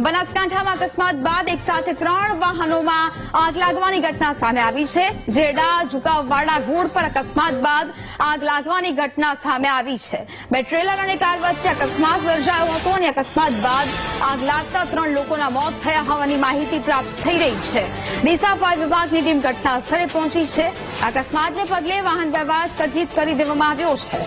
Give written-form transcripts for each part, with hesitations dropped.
બનાસકાંઠામાં અકસ્માત બાદ એક સાથે 3 વાહનોમાં આગ લાગવાની ઘટના સામે આવી છે। જેડા ઝુકાવવાડા રોડ પર અકસ્માત બાદ આગ લાગવાની ઘટના સામે આવી છે। બે ટ્રેલર અને કાર વચ્ચે અકસ્માત સર્જાયો હતો અને અકસ્માત બાદ આગ લાગતા 3 લોકોના મોત થયા હોવાની માહિતી પ્રાપ્ત થઈ રહી છે। ડીસા ફાયર વિભાગની ટીમ ઘટના સ્થળે પહોંચી છે। અકસ્માતને પગલે વાહન વ્યવહાર સ્થગિત કરી દેવામાં આવ્યો છે।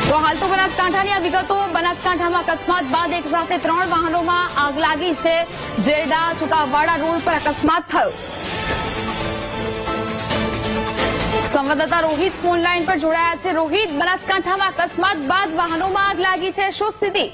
તો હાલ તો બનાસકાંઠાની આ વિગતો। બનાસકાંઠામાં અકસ્માત બાદ એક સાથે 3 વાહનોમાં આગ લાગી છે। જેરડા ઝુકાવવાડા રોડ પર અકસ્માત થયો। સંવાદદાતા રોહિત ફોન લાઈન પર જોડાયા છે। રોહિત, બનાસકાંઠામાં અકસ્માત બાદ વાહનોમાં આગ લાગી છે, શું સ્થિતિ?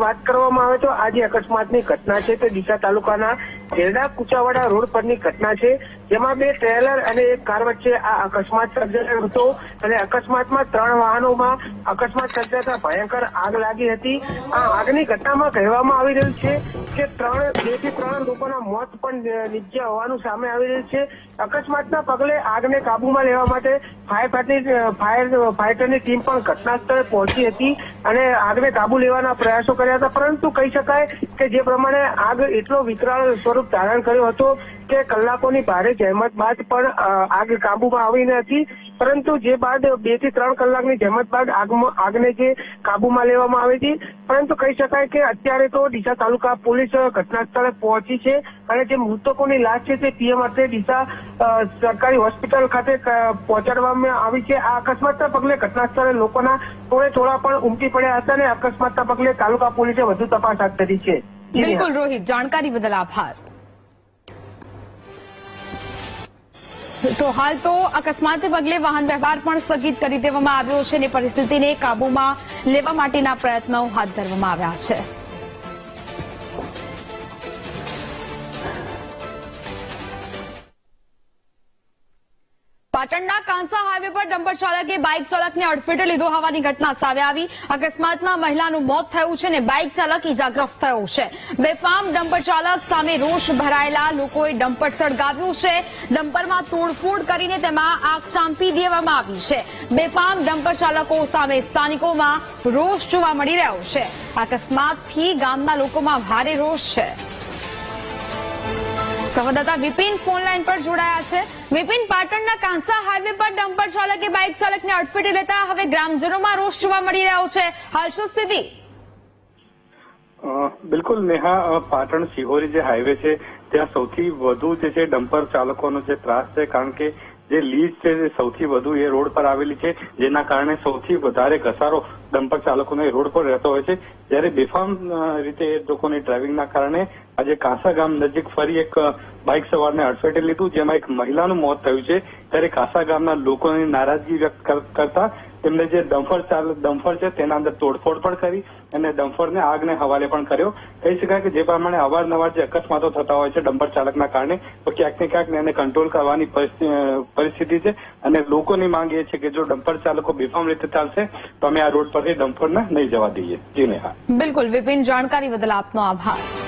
વાત કરવામાં આવે તો આજે અકસ્માતની ઘટના છે તે ડીસા તાલુકાના જેરડા કુચાવાડા રોડ પરની ઘટના છે, જેમાં 2 ટ્રેલર અને એક કાર વચ્ચે આ અકસ્માત સર્જાયો હતો અને અકસ્માતમાં 3 વાહનોમાં અકસ્માત સર્જાતા ભયંકર આગ લાગી હતી। આ આગની ઘટનામાં કહેવામાં આવી રહ્યું છે કે 2 થી 3 લોકોના મોત પણ નીપજ્યા હોવાનું સામે આવી રહ્યું છે। અકસ્માતના પગલે આગને કાબુમાં લેવા માટે ફાયરની ટીમ પણ ઘટના સ્થળે પહોંચી હતી અને આગને કાબુ લેવાના પ્રયાસો કર્યા હતા, પરંતુ કહી શકાય કે જે પ્રમાણે આગ એટલો વિકરાળ સ્વરૂપ ધારણ કર્યો હતો કે કલાકોની ભારે જહેમત બાદ પણ આગ કાબુમાં આવી નથી, પરંતુ જે બાદ 2 થી 3 કલાકની જહેમત બાદ આગને જે કાબુમાં લેવામાં આવી હતી। પરંતુ કહી શકાય કે અત્યારે તો ડીસા તાલુકા પોલીસ ઘટના સ્થળે પહોંચી છે અને જે મૃતકોની લાશ છે તે પીએમ અર્થે ડીસા સરકારી હોસ્પિટલ ખાતે પહોંચાડવામાં આવી છે। આ અકસ્માતના પગલે ઘટના સ્થળે લોકોના ટોળા પણ ઉમટી પડ્યા હતા અને અકસ્માતના પગલે તાલુકા પોલીસે વધુ તપાસ હાથ ધરી છે। બિલકુલ રોહિત, જાણકારી બદલ આભાર। તો હાલ તો અકસ્માતને પગલે વાહન વ્યવહાર પણ સ્થગિત કરી દેવામાં આવ્યો છે અને પરિસ્થિતિને કાબૂમાં લેવા માટેના પ્રયત્નો હાથ ધરવામાં આવ્યા છે। પાટણના કાંસા હાઈવે પર ડમ્પર ચાલકે બાઇક ચાલકને અડફેટે લીધો હોવાની ઘટના સામે આવી। અકસ્માતમાં મહિલાનું મોત થયું છે અને બાઇક ચાલક ઇજાગ્રસ્ત થયો છે। બેફામ ડમ્પર ચાલક સામે રોષ ભરાયેલા લોકોએ ડમ્પર સળગાવ્યું છે। ડમ્પરમાં તોડફોડ કરીને તેમાં આગ ચાંપી દેવામાં આવી છે। બેફામ ડમ્પર ચાલકો સામે સ્થાનિકોમાં રોષ જોવા મળી રહ્યો છે। અકસ્માતથી ગામના લોકોમાં ભારે રોષ છે। સંવાદદાતા વિપિન ફોન લાઈન પર જોડાયા છે। વિપિન, પાટણના કાંસા હાઈવે પર ડમ્પર ચાલકે બાઇક ચાલકને અડફેટે લેતા હવે ગ્રામજનોમાં રોષ જોવા મળી રહ્યો છે, હાલ શું સ્થિતિ? બિલકુલ નેહા, પાટણ સિહોરી જે હાઈવે છે ત્યાં સૌથી વધુ જે છે ડમ્પર ચાલકોનો જે ત્રાસ છે, કારણ કે જે લીજ છે તે સૌથી વધુ એ રોડ પર આવેલી છે, જેના કારણે સૌથી વધારે ઘસારો ડમ્પર ચાલકોને રોડ પર રહેતો હોય છે। જ્યારે બેફામ રીતે એ લોકોની ડ્રાઇવિંગના કારણે આજે કાંસા ગામ નજીક ફરી એક બાઇક સવારને અડફેટે લીધું, જેમાં એક મહિલાનું મોત થયું છે। ત્યારે કાંસા ગામના લોકોની નારાજગી વ્યક્ત કરતા તેમને જે ડમ્પર છે તેના અંદર તોડફોડ પણ કરી અને ડમ્પરને આગને હવાલે પણ કર્યો। કહી શકાય કે જે પ્રમાણે અવારનવાર જે અકસ્માતો થતા હોય છે ડમ્પર ચાલકના કારણે, તો ક્યાંક ને ક્યાંક એને કંટ્રોલ કરવાની પરિસ્થિતિ છે અને લોકોની માંગ એ છે કે જો ડમ્પર ચાલકો બેફામ રીતે ચાલશે તો અમે આ રોડ પરથી ડમ્પરને નહીં જવા દઈએ। જી નેહા। બિલકુલ વિપિન, જાણકારી બદલ આપનો આભાર।